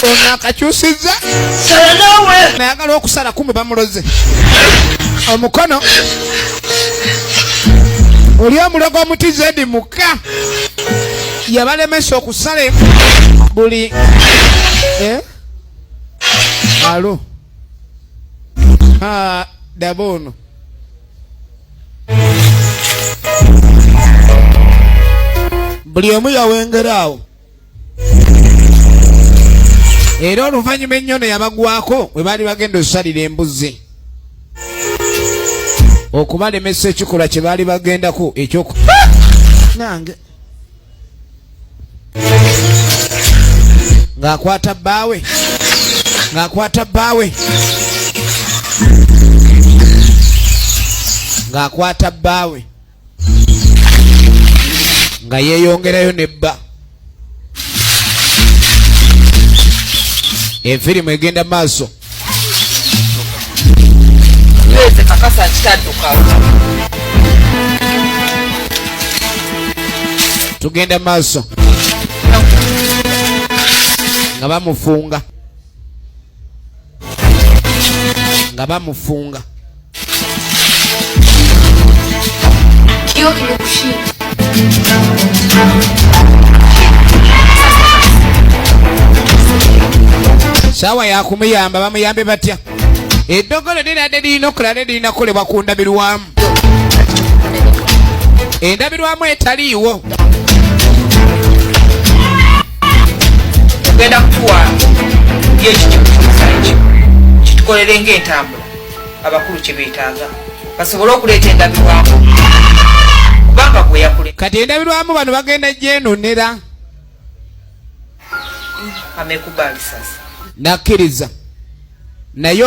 ono akakyusiza nayagala okusala kumbe bamuloze omukono oli omulogo omutizedi muka yabalemesa okusala buli alo dabono buli omu yawengeraawo era oluvannyuma ennyono yabagwako bwe baali bagenda osalira embuzi okubalemesa ekikolwa kye baali bagendako ekyoku nange ng'akwata bbaawe ng'akwata bbaawe nga yeeyongerayo nebba enfirimu egenda maaso tugenda maaso nga bamufunga sawa yakumuyamba bamuyambe batya eddogolo liradde lirina okulala lirina kukolebwa ku ndabirwamu endabirwamu etaliiwo ogenda kutuwa yekikimu kyomusanji kitukolere ng'entambula abakulu kye beetaaga basobole okuleeta endabirwamu kubanga gwe yakule kati endabirwamu bano bagenda gyenonera amekubaali sasa nakkiriza naye